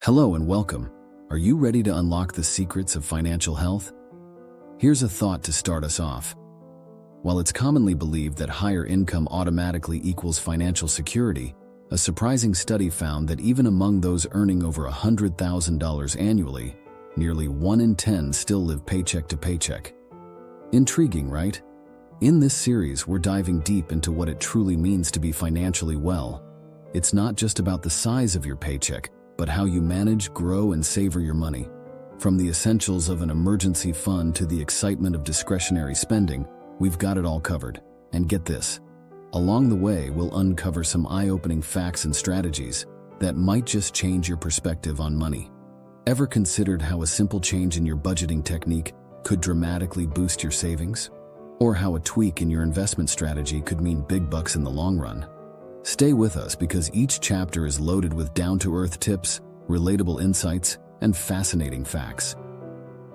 Hello and welcome. Are you ready to unlock the secrets of financial health? Here's a thought to start us off. While it's commonly believed that higher income automatically equals financial security, a surprising study found that even among those earning over $100,000 annually, nearly 1 in 10 still live paycheck to paycheck. Intriguing, right? In this series, we're diving deep into what it truly means to be financially well. It's not just about the size of your paycheck, but how you manage, grow, and savor your money. From the essentials of an emergency fund to the excitement of discretionary spending, we've got it all covered. And get this, along the way, we'll uncover some eye-opening facts and strategies that might just change your perspective on money. Ever considered how a simple change in your budgeting technique could dramatically boost your savings? Or how a tweak in your investment strategy could mean big bucks in the long run? Stay with us because each chapter is loaded with down-to-earth tips, relatable insights, and fascinating facts.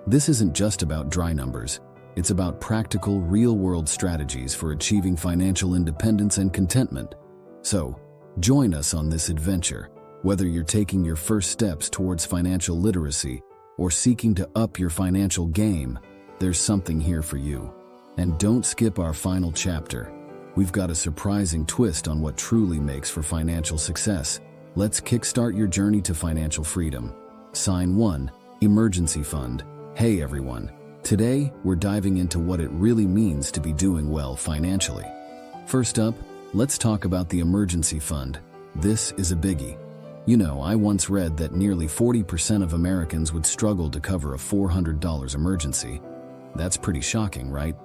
This isn't just about dry numbers. It's about practical, real-world strategies for achieving financial independence and contentment. So, join us on this adventure. Whether you're taking your first steps towards financial literacy or seeking to up your financial game, there's something here for you. And don't skip our final chapter. We've got a surprising twist on what truly makes for financial success. Let's kickstart your journey to financial freedom. Sign 1. Emergency Fund. Hey everyone. Today, we're diving into what it really means to be doing well financially. First up, let's talk about the emergency fund. This is a biggie. You know, I once read that nearly 40% of Americans would struggle to cover a $400 emergency. That's pretty shocking, right?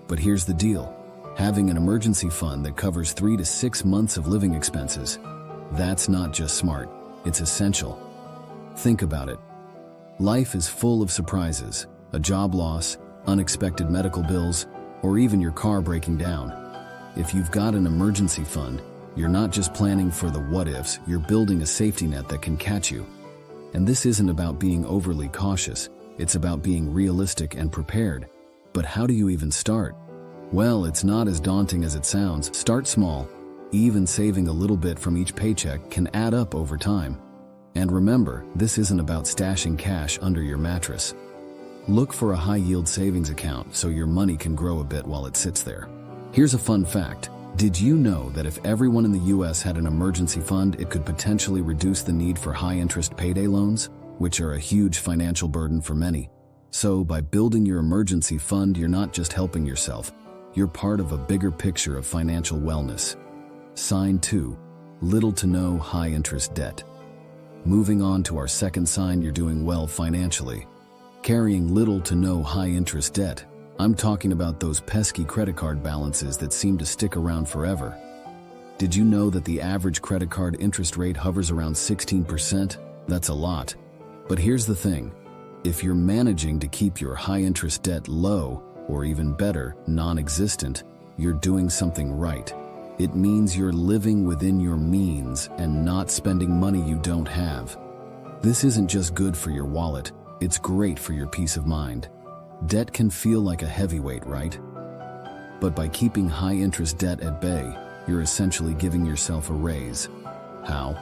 But here's the deal. Having an emergency fund that covers 3 to 6 months of living expenses, that's not just smart, it's essential. Think about it. Life is full of surprises, a job loss, unexpected medical bills, or even your car breaking down. If you've got an emergency fund, you're not just planning for the what-ifs, you're building a safety net that can catch you. And this isn't about being overly cautious, it's about being realistic and prepared. But how do you even start? Well, it's not as daunting as it sounds. Start small. Even saving a little bit from each paycheck can add up over time. And remember, this isn't about stashing cash under your mattress. Look for a high-yield savings account so your money can grow a bit while it sits there. Here's a fun fact. Did you know that if everyone in the US had an emergency fund, it could potentially reduce the need for high-interest payday loans, which are a huge financial burden for many? So, by building your emergency fund, you're not just helping yourself. You're part of a bigger picture of financial wellness. Sign 2. Little to no high-interest debt. Moving on to our second sign you're doing well financially. Carrying little to no high-interest debt. I'm talking about those pesky credit card balances that seem to stick around forever. Did you know that the average credit card interest rate hovers around 16%? That's a lot. But here's the thing. If you're managing to keep your high-interest debt low, or even better, non-existent, you're doing something right. It means you're living within your means and not spending money you don't have. This isn't just good for your wallet, it's great for your peace of mind. Debt can feel like a heavyweight, right? But by keeping high-interest debt at bay, you're essentially giving yourself a raise. How?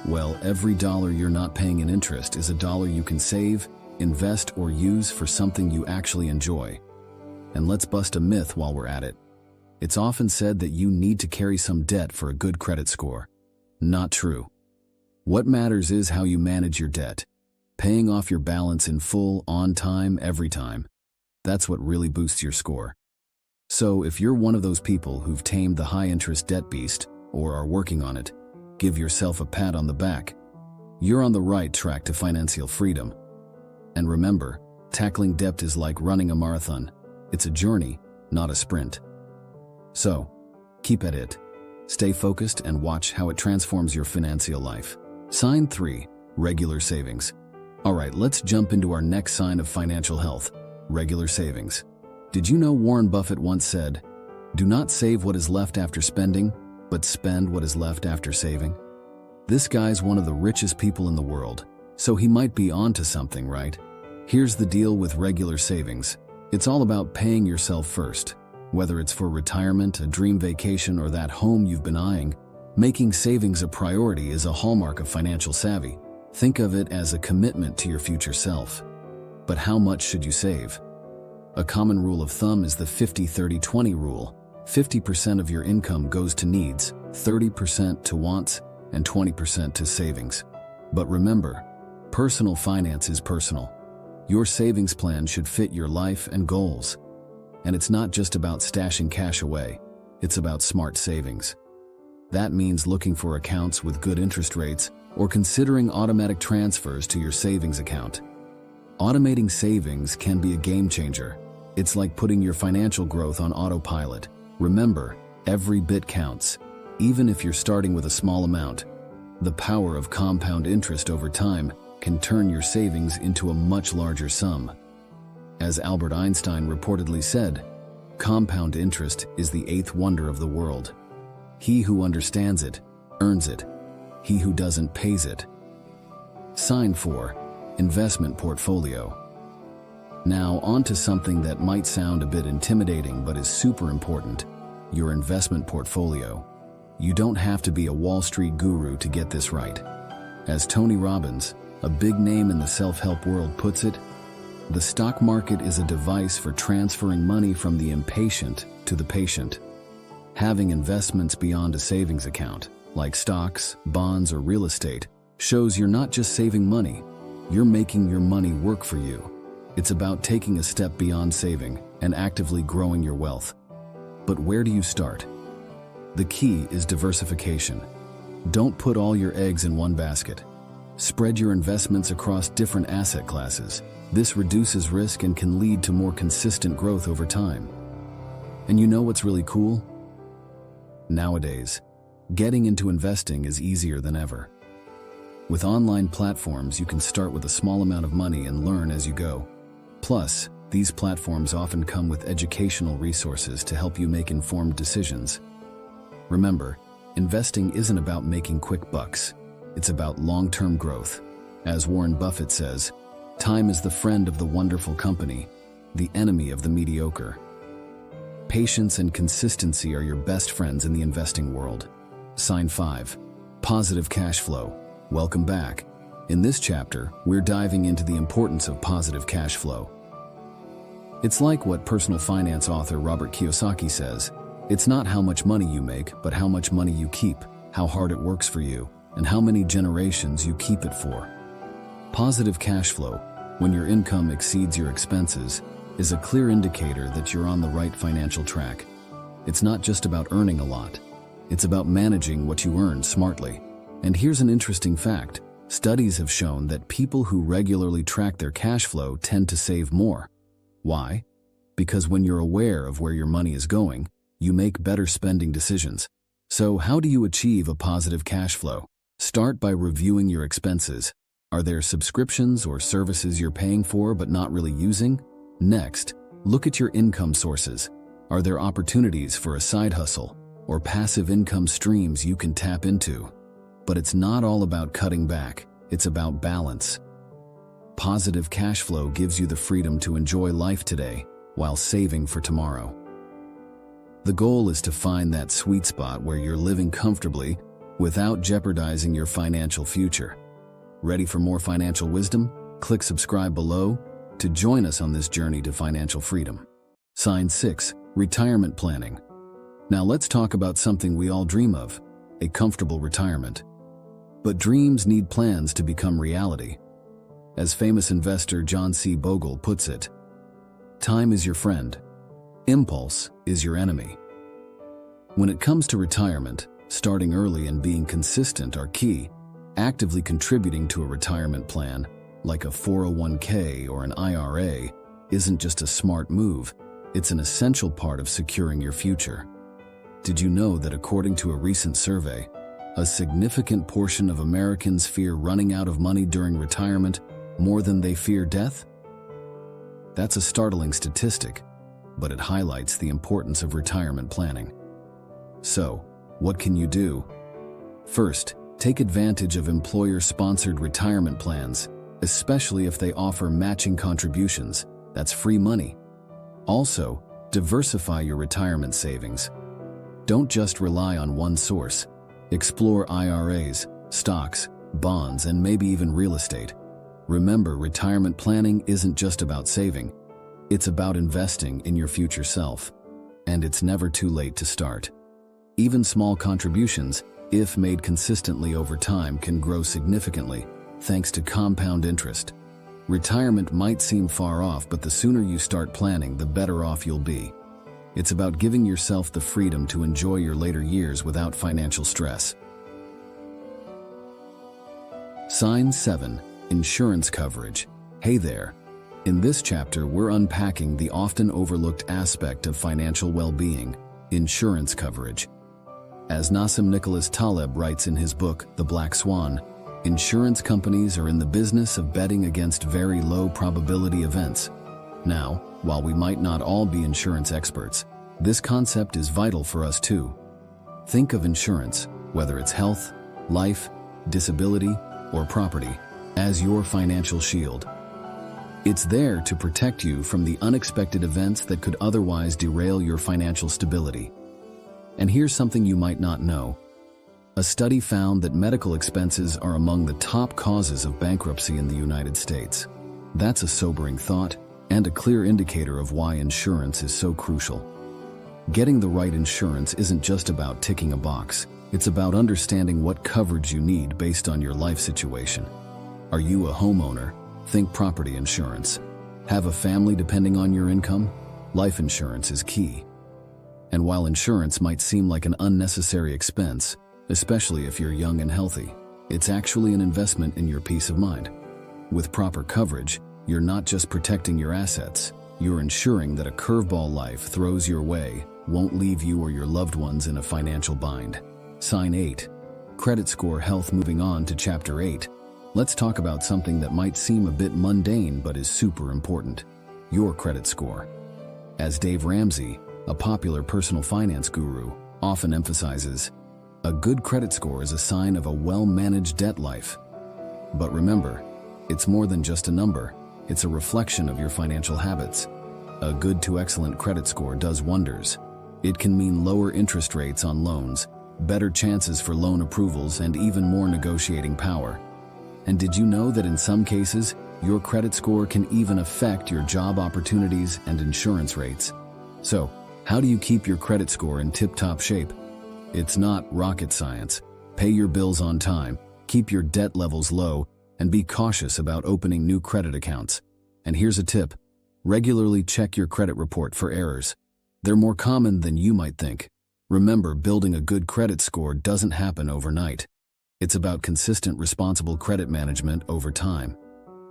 Well, every dollar you're not paying in interest is a dollar you can save, invest, or use for something you actually enjoy. And let's bust a myth while we're at it. It's often said that you need to carry some debt for a good credit score. Not true. What matters is how you manage your debt. Paying off your balance in full, on time, every time. That's what really boosts your score. So if you're one of those people who've tamed the high-interest debt beast, or are working on it, give yourself a pat on the back. You're on the right track to financial freedom. And remember, tackling debt is like running a marathon. It's a journey, not a sprint. So, keep at it. Stay focused and watch how it transforms your financial life. Sign 3. Regular savings. Alright, let's jump into our next sign of financial health. Regular savings. Did you know Warren Buffett once said, "Do not save what is left after spending, but spend what is left after saving"? This guy's one of the richest people in the world, so he might be onto something, right? Here's the deal with regular savings. It's all about paying yourself first. Whether it's for retirement, a dream vacation, or that home you've been eyeing, making savings a priority is a hallmark of financial savvy. Think of it as a commitment to your future self. But how much should you save? A common rule of thumb is the 50-30-20 rule. 50% of your income goes to needs, 30% to wants, and 20% to savings. But remember, personal finance is personal. Your savings plan should fit your life and goals. And it's not just about stashing cash away, it's about smart savings. That means looking for accounts with good interest rates or considering automatic transfers to your savings account. Automating savings can be a game changer. It's like putting your financial growth on autopilot. Remember, every bit counts, even if you're starting with a small amount. The power of compound interest over time can turn your savings into a much larger sum. As Albert Einstein reportedly said, compound interest is the eighth wonder of the world. He who understands it, earns it. He who doesn't pays it. Sign 4. Investment portfolio. Now on to something that might sound a bit intimidating but is super important: your investment portfolio. You don't have to be a Wall Street guru to get this right. As Tony Robbins, a big name in the self-help world, puts it, the stock market is a device for transferring money from the impatient to the patient. Having investments beyond a savings account, like stocks, bonds, or real estate, shows you're not just saving money, you're making your money work for you. It's about taking a step beyond saving and actively growing your wealth. But where do you start? The key is diversification. Don't put all your eggs in one basket. Spread your investments across different asset classes. This reduces risk and can lead to more consistent growth over time. And you know what's really cool? Nowadays, getting into investing is easier than ever. With online platforms, you can start with a small amount of money and learn as you go. Plus, these platforms often come with educational resources to help you make informed decisions. Remember, investing isn't about making quick bucks. It's about long-term growth. As Warren Buffett says, time is the friend of the wonderful company, the enemy of the mediocre. Patience and consistency are your best friends in the investing world. Sign 5. Positive cash flow. Welcome back. In this chapter, we're diving into the importance of positive cash flow. It's like what personal finance author Robert Kiyosaki says, it's not how much money you make, but how much money you keep, how hard it works for you, and how many generations you keep it for. Positive cash flow, when your income exceeds your expenses, is a clear indicator that you're on the right financial track. It's not just about earning a lot. It's about managing what you earn smartly. And here's an interesting fact. Studies have shown that people who regularly track their cash flow tend to save more. Why? Because when you're aware of where your money is going, you make better spending decisions. So how do you achieve a positive cash flow? Start by reviewing your expenses. Are there subscriptions or services you're paying for but not really using? Next, look at your income sources. Are there opportunities for a side hustle or passive income streams you can tap into? But it's not all about cutting back, it's about balance. Positive cash flow gives you the freedom to enjoy life today while saving for tomorrow. The goal is to find that sweet spot where you're living comfortably without jeopardizing your financial future. Ready for more financial wisdom? Click subscribe below to join us on this journey to financial freedom. Sign 6. Retirement planning. Now let's talk about something we all dream of, a comfortable retirement. But dreams need plans to become reality. As famous investor John C. Bogle puts it, time is your friend. Impulse is your enemy. When it comes to retirement, starting early and being consistent are key. Actively contributing to a retirement plan, like a 401k or an IRA, isn't just a smart move, it's an essential part of securing your future. Did you know that according to a recent survey, a significant portion of Americans fear running out of money during retirement more than they fear death? That's a startling statistic, but it highlights the importance of retirement planning. So, what can you do? First, take advantage of employer-sponsored retirement plans, especially if they offer matching contributions. That's free money. Also, diversify your retirement savings. Don't just rely on one source. Explore IRAs, stocks, bonds, and maybe even real estate. Remember, retirement planning isn't just about saving. It's about investing in your future self. And it's never too late to start. Even small contributions, if made consistently over time, can grow significantly, thanks to compound interest. Retirement might seem far off, but the sooner you start planning, the better off you'll be. It's about giving yourself the freedom to enjoy your later years without financial stress. Sign 7. Insurance coverage. Hey there. In this chapter, we're unpacking the often overlooked aspect of financial well-being, insurance coverage. As Nassim Nicholas Taleb writes in his book, The Black Swan, insurance companies are in the business of betting against very low probability events. Now, while we might not all be insurance experts, this concept is vital for us too. Think of insurance, whether it's health, life, disability, or property, as your financial shield. It's there to protect you from the unexpected events that could otherwise derail your financial stability. And here's something you might not know. A study found that medical expenses are among the top causes of bankruptcy in the United States. That's a sobering thought and a clear indicator of why insurance is so crucial. Getting the right insurance isn't just about ticking a box. It's about understanding what coverage you need based on your life situation. Are you a homeowner? Think property insurance. Have a family depending on your income? Life insurance is key. And while insurance might seem like an unnecessary expense, especially if you're young and healthy, it's actually an investment in your peace of mind. With proper coverage, you're not just protecting your assets, you're ensuring that a curveball life throws your way won't leave you or your loved ones in a financial bind. Sign 8. Credit score health. Moving on to Chapter 8, let's talk about something that might seem a bit mundane but is super important: your credit score. As Dave Ramsey, a popular personal finance guru, often emphasizes, a good credit score is a sign of a well-managed debt life. But remember, it's more than just a number. It's a reflection of your financial habits. A good to excellent credit score does wonders. It can mean lower interest rates on loans, better chances for loan approvals, and even more negotiating power. And did you know that in some cases, your credit score can even affect your job opportunities and insurance rates? So, how do you keep your credit score in tip-top shape? It's not rocket science. Pay your bills on time, keep your debt levels low, and be cautious about opening new credit accounts. And here's a tip: regularly check your credit report for errors. They're more common than you might think. Remember, building a good credit score doesn't happen overnight. It's about consistent, responsible credit management over time.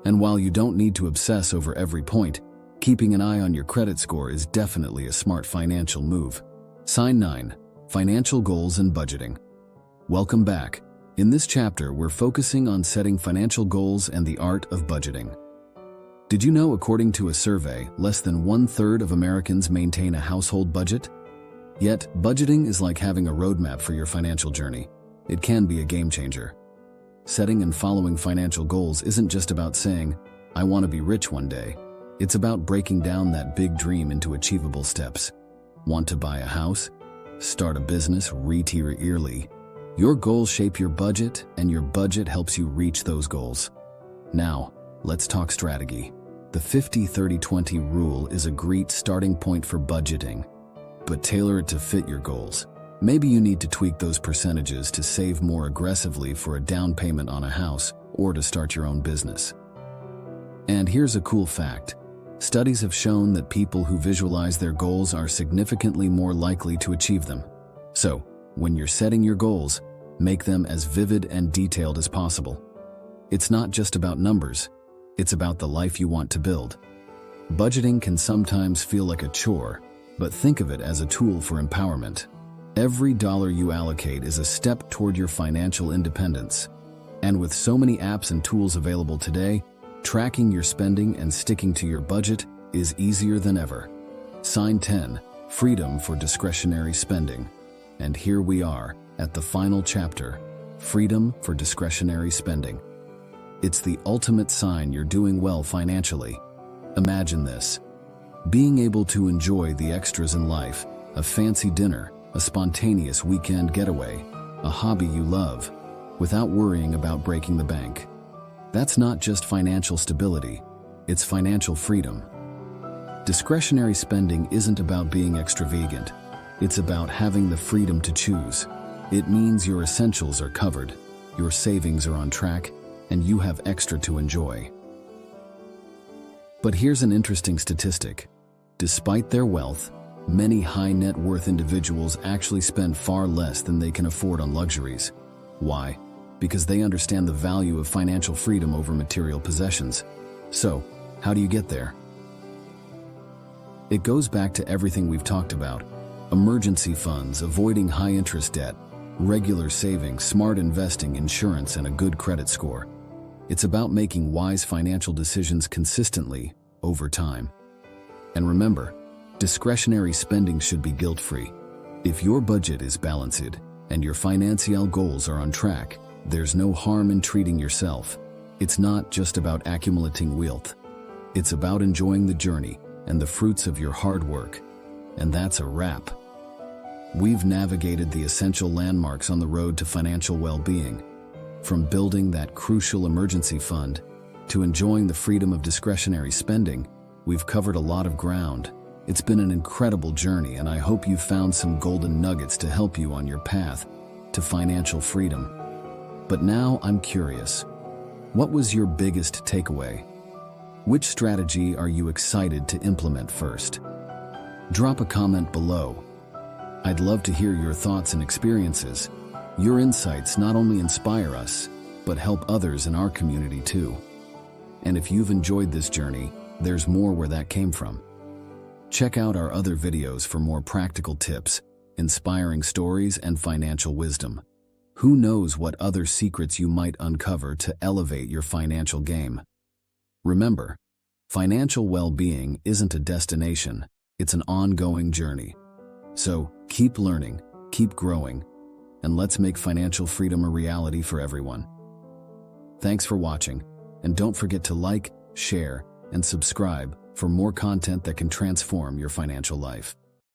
And while you don't need to obsess over every point, keeping an eye on your credit score is definitely a smart financial move. Sign 9. Financial goals and budgeting. Welcome back. In this chapter, we're focusing on setting financial goals and the art of budgeting. Did you know, according to a survey, less than 1/3 of Americans maintain a household budget? Yet, budgeting is like having a roadmap for your financial journey. It can be a game changer. Setting and following financial goals isn't just about saying, I want to be rich one day. It's about breaking down that big dream into achievable steps. Want to buy a house? Start a business? Retire early. Your goals shape your budget, and your budget helps you reach those goals. Now, let's talk strategy. The 50-30-20 rule is a great starting point for budgeting, but tailor it to fit your goals. Maybe you need to tweak those percentages to save more aggressively for a down payment on a house or to start your own business. And here's a cool fact. Studies have shown that people who visualize their goals are significantly more likely to achieve them. So, when you're setting your goals, make them as vivid and detailed as possible. It's not just about numbers. It's about the life you want to build. Budgeting can sometimes feel like a chore, but think of it as a tool for empowerment. Every dollar you allocate is a step toward your financial independence. And with so many apps and tools available today, tracking your spending and sticking to your budget is easier than ever. Sign 10. Freedom for discretionary spending. And here we are, at the final chapter, freedom for discretionary spending. It's the ultimate sign you're doing well financially. Imagine this: being able to enjoy the extras in life, a fancy dinner, a spontaneous weekend getaway, a hobby you love. without worrying about breaking the bank. That's not just financial stability, it's financial freedom. Discretionary spending isn't about being extravagant. It's about having the freedom to choose. It means your essentials are covered, your savings are on track, and you have extra to enjoy. But here's an interesting statistic. Despite their wealth, many high net worth individuals actually spend far less than they can afford on luxuries. Why? Because they understand the value of financial freedom over material possessions. So, how do you get there? It goes back to everything we've talked about. Emergency funds, avoiding high-interest debt, regular savings, smart investing, insurance, and a good credit score. It's about making wise financial decisions consistently, over time. And remember, discretionary spending should be guilt-free. If your budget is balanced and your financial goals are on track, there's no harm in treating yourself. It's not just about accumulating wealth. It's about enjoying the journey and the fruits of your hard work. And that's a wrap. We've navigated the essential landmarks on the road to financial well-being. From building that crucial emergency fund to enjoying the freedom of discretionary spending, we've covered a lot of ground. It's been an incredible journey, and I hope you've found some golden nuggets to help you on your path to financial freedom. But now I'm curious. What was your biggest takeaway? Which strategy are you excited to implement first? Drop a comment below. I'd love to hear your thoughts and experiences. Your insights not only inspire us, but help others in our community too. And if you've enjoyed this journey, there's more where that came from. Check out our other videos for more practical tips, inspiring stories, and financial wisdom. Who knows what other secrets you might uncover to elevate your financial game? Remember, financial well-being isn't a destination, it's an ongoing journey. So, keep learning, keep growing, and let's make financial freedom a reality for everyone. Thanks for watching, and don't forget to like, share, and subscribe for more content that can transform your financial life.